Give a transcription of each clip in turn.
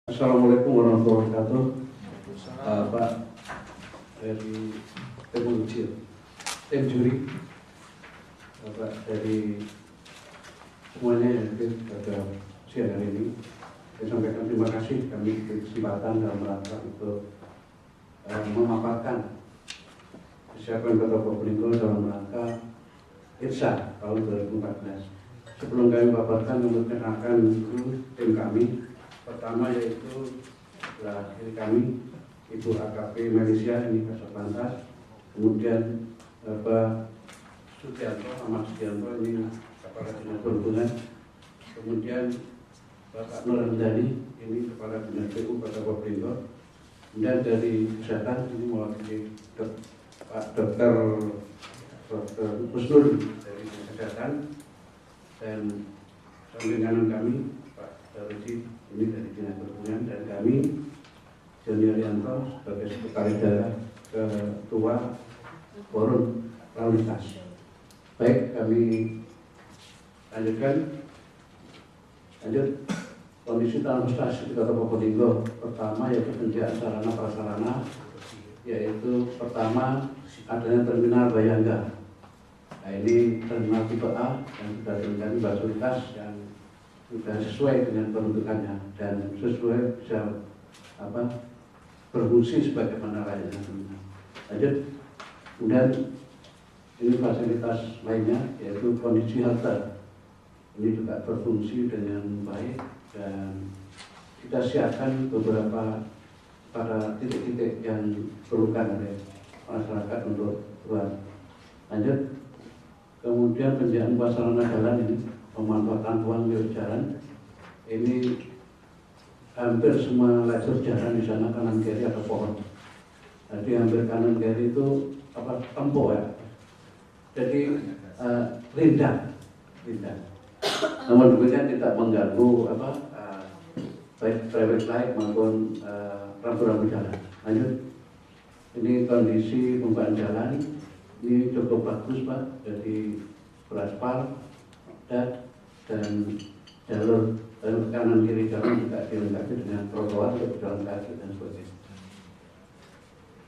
Assalamualaikum warahmatullahi wabarakatuh. Pak dari tim juri, Bapak dari semuanya yang hadir pada siang hari ini. Saya sampaikan terima kasih kami diberi kesempatan dalam rangka untuk memaparkan kesiapan Kota Probolinggo dalam rangka IRSA tahun 2014. Sebelum kami paparkan, memperkenalkan dulu tim kami. Pertama yaitu adalah diri kami, Ibu AKP Malaysia, ini Kasat Lantas. Kemudian Bapak Sugianto, Ahmad Sugianto, ini Kepala Dinas Perhubungan. Kemudian Bapak Nur Hamdani, ini Kepala Dinas PU Kota Probolinggo. Kemudian dari kesehatan ini mewakili Pak Dr. Husnul dari kesehatan, dan samping kanan kami Pak Darudi ini dari Dinas Perhubungan, dan kami Joni Arianto sebagai Sekretaris Daerah Ketua Forum Lalu Lintas. Baik, kami lanjut kondisi transportasi di Kota Probolinggo. Pertama yaitu penyediaan sarana prasarana, yaitu pertama adanya terminal Bayangga. Nah, ini terminal tipe A yang sudah dilengkapi fasilitas yang sudah sesuai dengan peruntukannya dan sesuai bisa berfungsi sebagaimana layaknya terminal. Lanjut, kemudian ini fasilitas lainnya yaitu kondisi halte. Ini juga berfungsi dengan baik dan kita siapkan beberapa pada titik-titik yang diperlukan oleh masyarakat untuk ruang. Lanjut, kemudian penyediaan sarana jalan ini, pemanfaatan ruang milik jalan. Ini hampir semua lajur jalan di sana kanan kiri ada pohon. Jadi hampir kanan kiri itu tempo ya. Jadi rindang. Namun demikian tidak mengganggu baik traffic light maupun rambu-rambu jalan. Lanjut, ini kondisi pembukaan jalan ini cukup bagus Pak. Jadi beraspal dan jalur kanan kiri jalan juga dilengkapi dengan trotoar untuk jalan kaki dan sebagainya.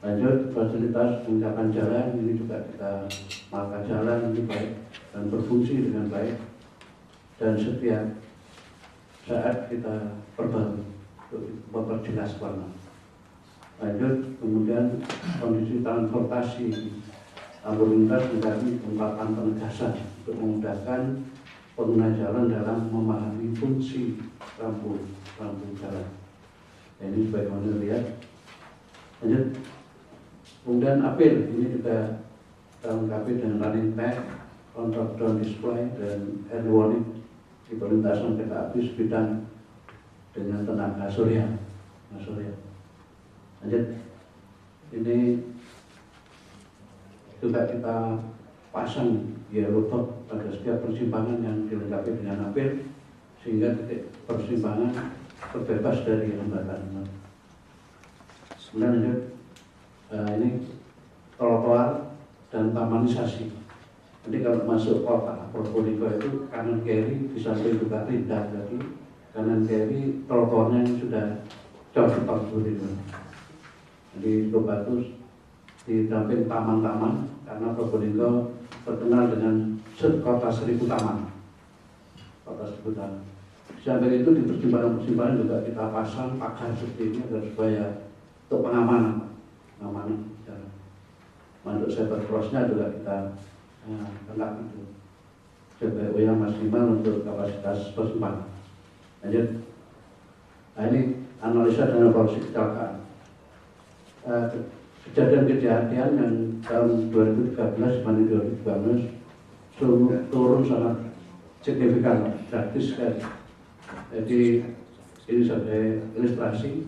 Lanjut, fasilitas pengungkapan jalan ini juga kita marka jalan ini baik dan berfungsi dengan baik, dan setiap saat kita perbarui untuk memperjelas warna. Lanjut, kemudian kondisi transportasi lalu lintas menjadi tempatan penegasan untuk memudahkan pengguna jalan dalam memahami fungsi lampu jalan. Nah, ini sebagaimana lihat. Lanjut, kemudian apel ini juga dilengkapi dengan running tag, countdown display, dan early warning di perlintasan kereta api sebidang dengan tenaga surya. Lanjut, ini juga kita pasang yellow dot pada setiap persimpangan yang dilengkapi dengan apel, sehingga titik persimpangan terbebas dari hambatan. Kemudian lanjut, ini trotoar dan tamanisasi. Jadi kalau masuk kota Probolinggo itu kanan kiri di samping juga rindang, jadi kanan kiri trotoarnya sudah jauh di itu. Jadi itu bagus, didamping taman-taman karena Probolinggo terkenal dengan kota 1000 taman. Di samping itu di persimpangan juga kita pasang pagar seperti ini agar supaya untuk pengamanan jalan. Untuk cyber cross-nya juga kita lengkap itu CPO yang maksimal untuk kapasitas persimpangan. Lanjut, nah ini analisa dan evaluasi kecelakaan. Kejadian yang tahun 2013 dibanding 2012 turun sangat signifikan, drastis sekali. Jadi ini sebagai ilustrasi,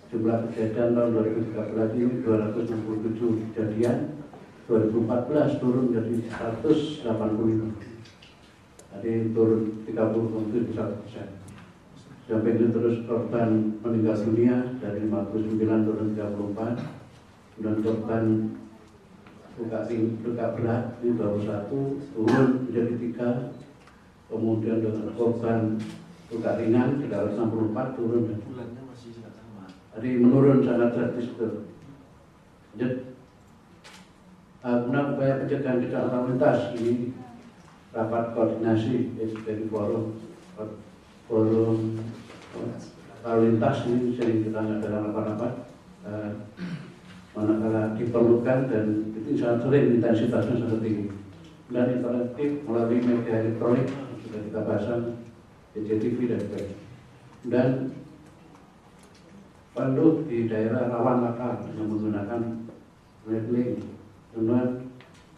jumlah kejadian tahun 2013 ini 267 kejadian, 2014 turun menjadi 185. Jadi turun 30,1%. Sampai itu terus korban meninggal dunia dari 59 turun 34, dan korban luka berat ini 21 turun menjadi 3, kemudian dengan korban luka ringan 364 turun. Bulannya masih sama. Jadi menurun sangat drastis betul. Lanjut. Guna upaya pencegahan kecelakaan lalu lintas ini rapat koordinasi dari forum lalu lintas ini sering kita ngadakan rapat-rapat manakala diperlukan dan itu sangat sering intensitasnya sangat tinggi. Dan interaktif melalui media elektronik sudah kita pasang CCTV dan sebagainya. Dan perlu di daerah rawan laka dengan menggunakan labeling, kemudian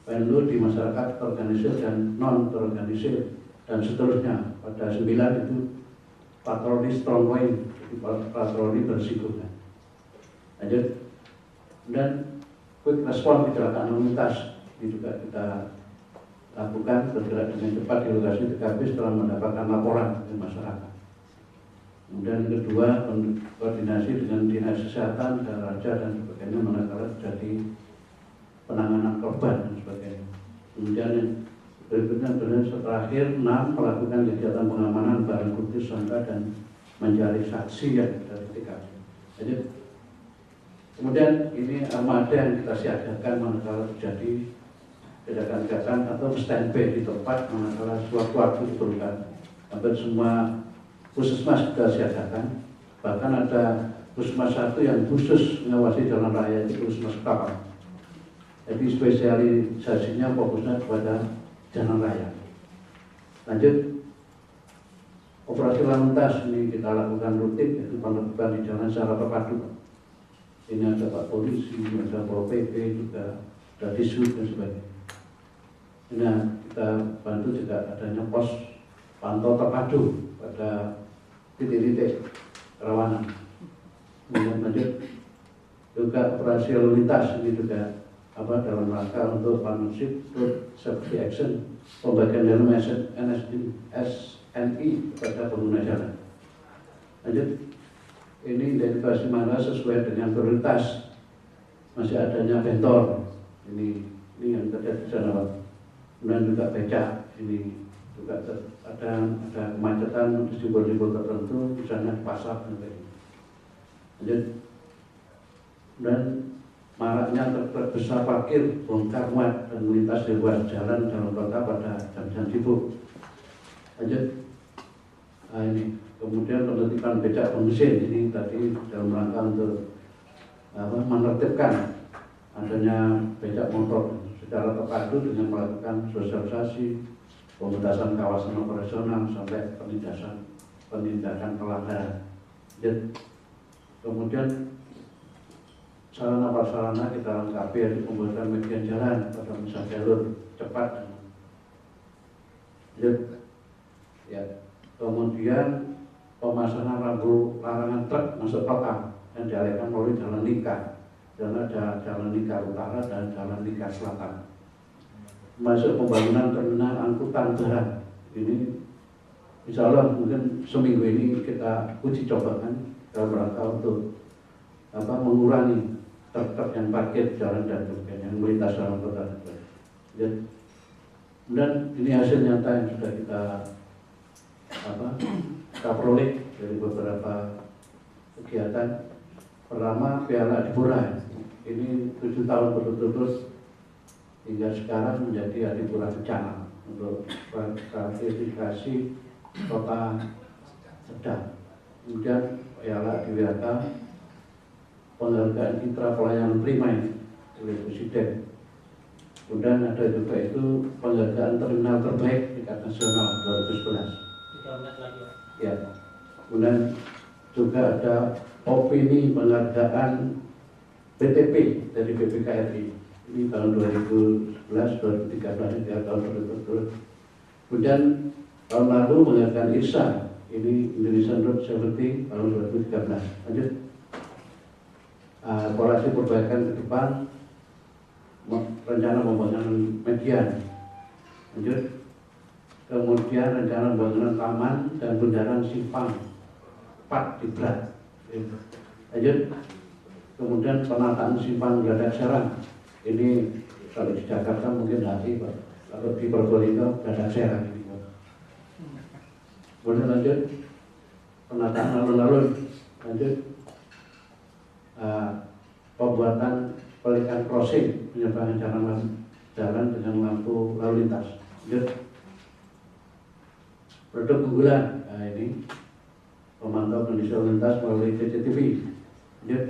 perlu di masyarakat terorganisir dan non terorganisir dan seterusnya. Pada 9 itu patroli strong point, patroli bersiko. Lanjut. Dan quick respon kecelakaan lalu lintas ini juga kita lakukan bergerak dengan cepat di lokasi TKP setelah mendapatkan laporan dari masyarakat. Kemudian yang kedua, koordinasi dengan dinas kesehatan dan raja dan sebagainya manakala terjadi penanganan korban dan sebagainya. Kemudian yang berikutnya adalah terakhir 6 melakukan kegiatan pengamanan barang bukti tersangka dan mencari saksi yang dari TKP. Jadi kemudian ini armada yang kita siagakan manakala terjadi kegiatan atau standby di tempat manakala sewaktu-waktu diperlukan. Hampir semua puskesmas kita siagakan. Bahkan ada puskesmas satu yang khusus mengawasi jalan raya, itu puskesmas kapal. Jadi spesialisasinya fokusnya kepada jalan raya. Lanjut, operasi lalu lintas ini kita lakukan rutin, yaitu penertiban di jalan secara terpadu. Ini ada Pak Polisi, ada Pol PP, juga ada Dishub dan sebagainya. Nah, kita bantu juga adanya pos pantau terpadu pada titik-titik kerawanan. Kemudian lanjut juga operasi lalu lintas ini juga dalam rangka untuk partnership road safety action pembagian dalam SNI kepada pengguna jalan. Lanjut, ini identifikasi mana sesuai dengan prioritas. Masih adanya bentor ini yang terjadi di sana, Pak. Kemudian juga becak ini juga ada kemacetan di simbol-simbol tertentu, misalnya pasar dan sebagainya. Lanjut. Dan maraknya truk besar parkir, bongkar muat dan melintas di ruas jalan dalam kota pada jam-jam sibuk. Lanjut. Ini kemudian penertiban becak bermesin ini tadi dalam rangka untuk menertibkan adanya becak motor secara terpadu dengan melakukan sosialisasi, pembatasan kawasan operasional sampai penindakan pelanggaran. Kemudian sarana prasarana kita lengkapi yaitu pembuatan median jalan pada masa jalur cepat. Ya. Kemudian pemasangan rambu larangan truk masuk kota yang dialihkan melalui jalan lingkar. Dan ada jalan lingkar utara dan jalan lingkar selatan. Masuk pembangunan terminal angkutan barang ini, insya Allah mungkin seminggu ini kita uji cobakan dalam rangka untuk mengurangi truk-truk yang parkir jalan dan sebagainya yang melintas dalam kota. Dan ini hasil nyata yang sudah kita peroleh dari beberapa kegiatan. Pertama, Piala Adipura ini 7 tahun berturut-turut hingga sekarang menjadi Adipura Bencana untuk klasifikasi kota sedang. Kemudian Piala Adiwiyata penghargaan citra pelayanan prima oleh Presiden. Kemudian ada juga itu penghargaan terminal terbaik tingkat nasional 2011. Ya. Kemudian juga ada opini penghargaan BTP dari BPKRI ini tahun 2011, 2013, 3 tahun berturut-turut. Kemudian tahun lalu penghargaan IRSA ini Indonesian Road Safety tahun 2013. Lanjut, polasi perbaikan ke depan, rencana pembangunan median. Lanjut, kemudian rencana pembangunan taman dan bundaran simpang 4 di Berat. Lanjut, kemudian penataan simpang Geladak Serang ini kalau di Jakarta mungkin hati, Pak. Kalau di Probolinggo Geladak Serang ini, Pak. Kemudian lanjut, penataan alun-alun. Lanjut, pembuatan pelikan crossing, penyeberangan jalan dengan lampu lalu lintas. Lanjut, produk unggulan, ini pemantau kondisi lalu lintas melalui CCTV. Lanjut,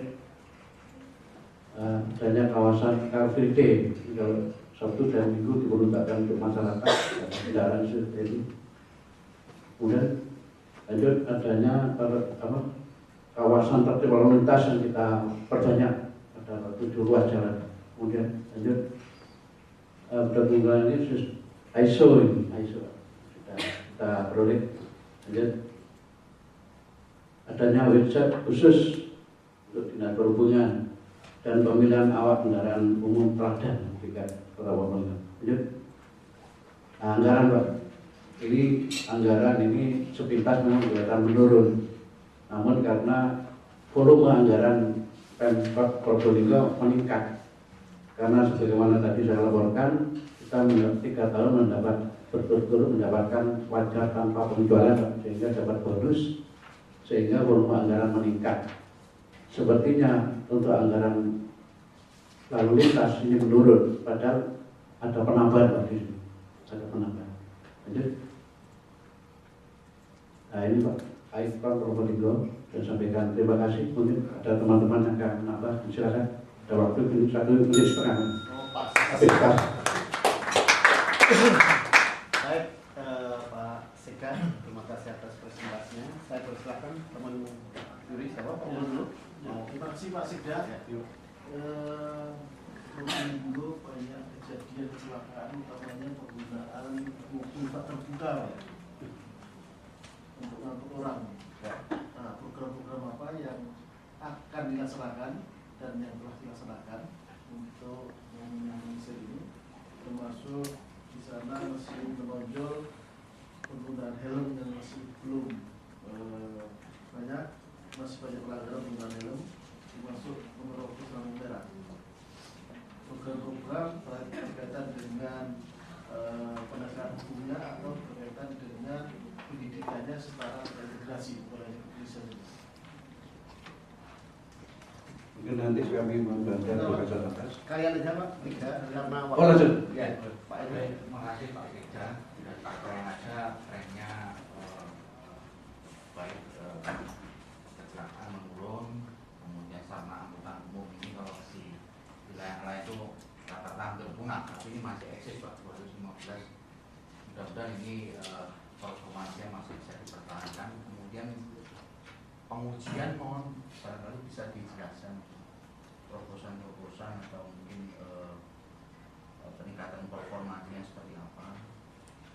adanya kawasan Car Free Day, kalau Sabtu dan Minggu diperuntukkan untuk masyarakat kendaraan seperti ini. Kemudian lanjut, adanya kawasan tertib lalu lintas yang kita perbanyak pada 7 ruas jalan. Kemudian lanjut, produk unggulan ini ISO kita peroleh. Lanjut, adanya website khusus untuk dinas perhubungan dan pemilihan awak kendaraan umum teladan jika Kota Probolinggo. Lanjut, anggaran Pak. Ini anggaran ini sepintas memang kelihatan menurun, namun karena volume anggaran Pemkot Probolinggo meningkat. Karena sebagaimana tadi saya laporkan, kita 3 tahun berturut-turut mendapatkan wajar tanpa penjualan, sehingga dapat bonus, sehingga volume anggaran meningkat. Sepertinya untuk anggaran lalu lintas ini menurun, padahal ada penambahan Pak di sini, ada penambahan. Lanjut. Nah ini Pak, Pemkot Probolinggo, saya sampaikan terima kasih. Mungkin ada teman-teman yang akan menambah, silakan. Ada waktu 1 menit setengah. Habis Pak. Baik, Pak Seka, terima kasih atas presentasinya. Saya persilakan teman juri, siapa Pak dulu? Terima kasih Pak Sekda. Probolinggo banyak kejadian kecelakaan, utamanya penggunaan mobil tak terbuka untuk mengangkut orang. Nah, program-program apa yang akan dilaksanakan dan yang telah dilaksanakan untuk meminimalisir ini, termasuk di sana masih menonjol penggunaan helm yang masih belum masih banyak pelanggaran penggunaan helm, termasuk menerobos lampu merah. Program-program berkaitan dengan penegakan hukumnya atau berkaitan dengan pendidikannya secara terintegrasi oleh kepolisian. Mungkin nanti kami membantu Profesor atas. Kalian aja Pak, karena waktu. Oh lanjut. Ya, Pak Baik, terima kasih Pak Sekda. Dan Pak Keren aja trennya baik, kecelakaan menurun, kemudian sarana angkutan umum ini kalau di wilayah lain itu rata-rata hampir punah, tapi ini masih eksis Pak 2015. Mudah-mudahan ini performanya masih bisa dipertahankan. Kemudian pengujian mohon barangkali bisa dijelaskan terobosan-terobosan atau mungkin peningkatan performanya seperti apa.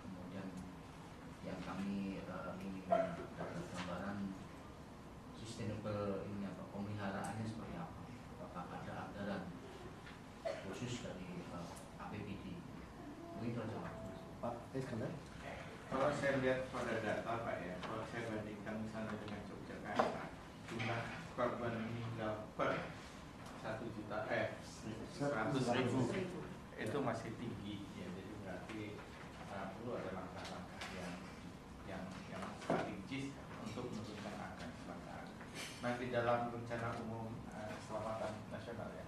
Kemudian yang kami ingin dapat gambaran sustainable ini apa, pemeliharaannya seperti apa, apakah ada anggaran khusus dari APBD. Mungkin itu saja Pak Iskandar. Kalau saya lihat pada data Pak ya, kalau saya bandingkan misalnya dengan Yogyakarta, jumlah korban meninggal per 100.000 itu masih tinggi ya, jadi berarti perlu ada langkah-langkah yang strategis untuk menurunkan angka kecelakaan. Nah di dalam rencana umum keselamatan nasional ya,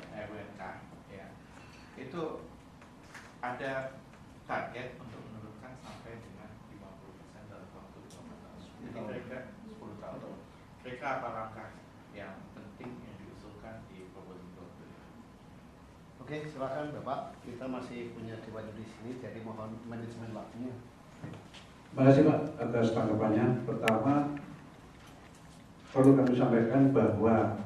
RWNK ya, itu ada target untuk menurunkan sampai dengan 50% dalam waktu 2 tahun. Jadi kira-kira 10 tahun. Kira-kira apa langkah yang penting yang diusulkan di Probolinggo? Oke, silakan Bapak. Kita masih punya dewa di sini, jadi mohon manajemen waktunya. Terima kasih Pak atas tanggapannya. Pertama, perlu kami sampaikan bahwa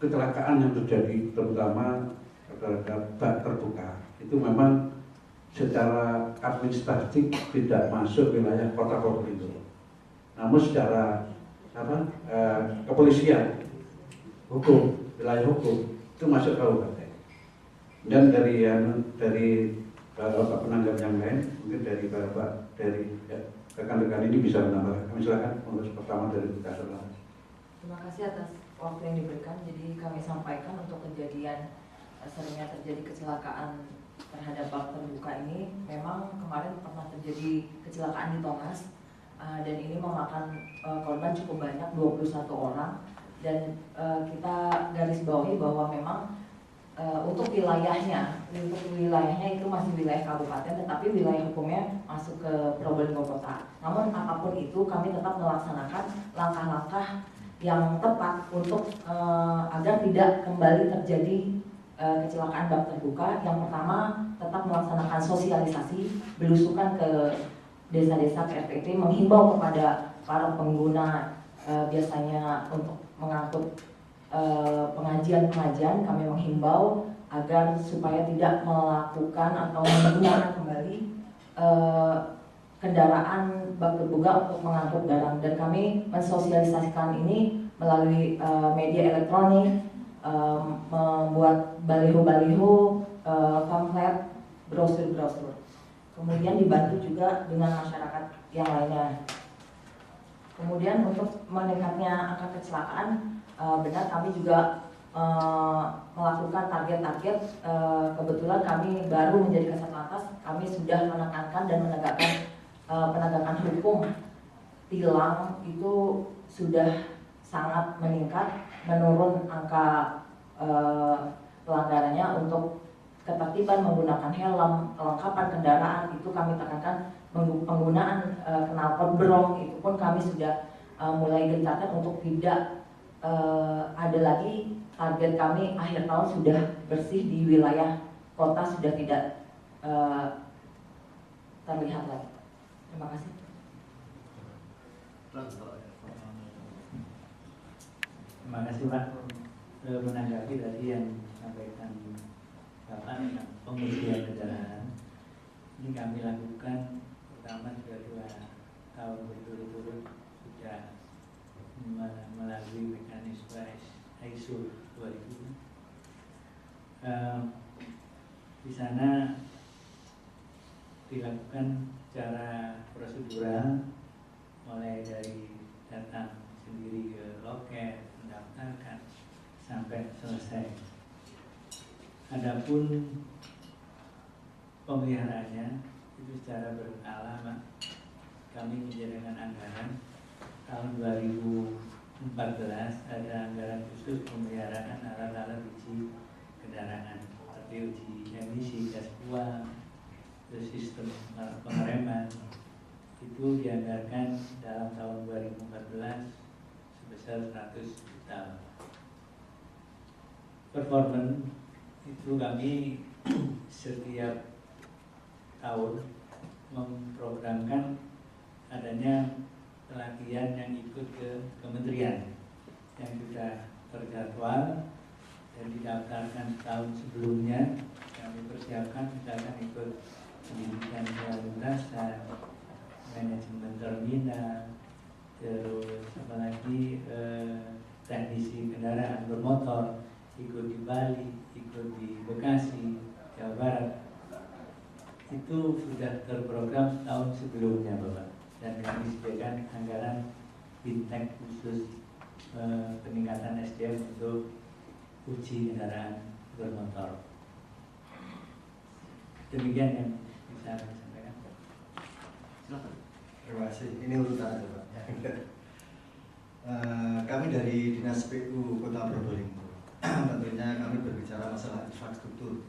kecelakaan yang terjadi terutama terhadap bak terbuka itu memang secara administratif tidak masuk wilayah Kota Probolinggo. Namun secara kepolisian, hukum, wilayah hukum itu masuk kabupaten. Dan dari Bapak penanggap yang lain, mungkin dari Bapak, dari rekan-rekan ini bisa menambahkan. Kami silakan untuk pertama dari Profesor. Terima kasih atas waktu yang diberikan. Jadi kami sampaikan untuk kejadian seringnya terjadi kecelakaan terhadap bak terbuka ini, memang kemarin pernah terjadi kecelakaan di Tongas dan ini memakan korban cukup banyak, 21 orang. Dan kita garis bawahi bahwa memang untuk wilayahnya itu masih wilayah kabupaten, tetapi wilayah hukumnya masuk ke Probolinggo Kota. Namun apapun itu kami tetap melaksanakan langkah-langkah yang tepat untuk agar tidak kembali terjadi kecelakaan bak terbuka. Yang pertama, tetap melaksanakan sosialisasi, belusukan ke desa-desa, ke RT, menghimbau kepada para pengguna biasanya untuk mengangkut pengajian-pengajian. Kami menghimbau agar supaya tidak melakukan atau menggunakan kembali kendaraan bak terbuka untuk mengangkut barang. Dan kami mensosialisasikan ini melalui media elektronik, membuat baliho-baliho, pamflet, brosur-brosur. Kemudian dibantu juga dengan masyarakat yang lainnya. Kemudian untuk meningkatnya angka kecelakaan, benar kami juga melakukan target-target. Kebetulan kami baru menjadi Kasat Lantas, kami sudah menekankan dan menegakkan penegakan hukum. Tilang itu sudah sangat meningkat, menurun angka pelanggarannya. Untuk ketertiban menggunakan helm, kelengkapan kendaraan itu kami tekankan. Penggunaan knalpot berong itu pun kami sudah mulai gencarkan untuk tidak ada lagi. Target kami akhir tahun sudah bersih di wilayah kota, sudah tidak terlihat lagi. Terima kasih. Terima kasih Pak. Menanggapi tadi yang disampaikan Bapak tentang pengujian kendaraan, ini kami lakukan pertama sudah 2 tahun berturut-turut sudah melalui mekanisme ISO 2000. Di sana dilakukan secara prosedural, mulai dari datang sendiri ke loket, mendaftarkan sampai selesai. Adapun pemeliharaannya itu secara berkala, Pak. Kami menyediakan anggaran tahun 2014 ada anggaran khusus pemeliharaan alat-alat uji kendaraan seperti uji emisi, gas buang, terus sistem pengereman. Itu dianggarkan dalam tahun 2014 sebesar 100 juta. Performance itu kami setiap tahun memprogramkan adanya pelatihan yang ikut ke kementerian yang sudah terjadwal dan didaftarkan tahun sebelumnya. Kami persiapkan misalkan ikut pendidikan lalu lintas, manajemen terminal, terus apalagi teknisi kendaraan bermotor, ikut di Bali, ikut di Bekasi, Jawa Barat. Itu sudah terprogram tahun sebelumnya Bapak, dan kami sediakan anggaran fintech khusus peningkatan SDM untuk uji kendaraan bermotor. Demikian yang bisa saya sampaikan. Terima kasih. Ini urutan aja Pak. Kami dari Dinas PU Kota Probolinggo tentunya kami berbicara masalah infrastruktur.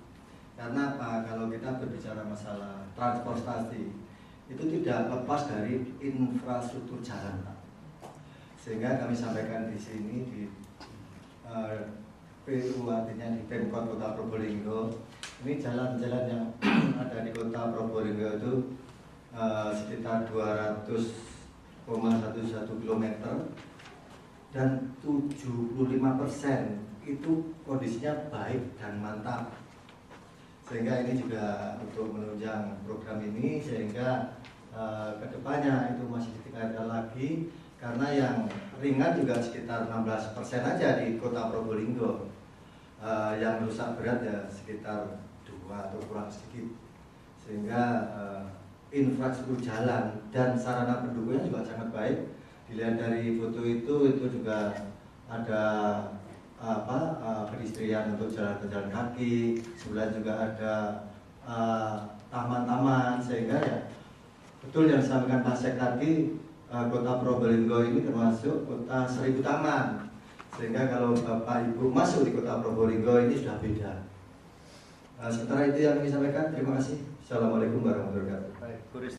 Karena apa? Kalau kita berbicara masalah transportasi itu tidak lepas dari infrastruktur jalan, Pak. Sehingga kami sampaikan di sini di PU, artinya di Pemkot Kota Probolinggo, ini jalan-jalan yang ada di Kota Probolinggo itu sekitar 200,11 km dan 75% itu kondisinya baik dan mantap. Sehingga ini juga untuk menunjang program ini, sehingga kedepannya itu masih ditingkatkan lagi, karena yang ringan juga sekitar 16% aja di Kota Probolinggo, yang rusak berat ya sekitar 2 atau kurang sedikit. Sehingga infrastruktur jalan dan sarana pendukungnya juga sangat baik. Dilihat dari foto itu juga ada pedestrian untuk jalan kaki, sebelah juga ada taman-taman, sehingga ya betul yang disampaikan Pak Sek tadi, kota Probolinggo ini termasuk kota 1000 taman, sehingga kalau Bapak Ibu masuk di kota Probolinggo ini sudah beda. Sementara itu yang kami sampaikan, terima kasih. Assalamualaikum warahmatullahi wabarakatuh. Baik, Bu Risma.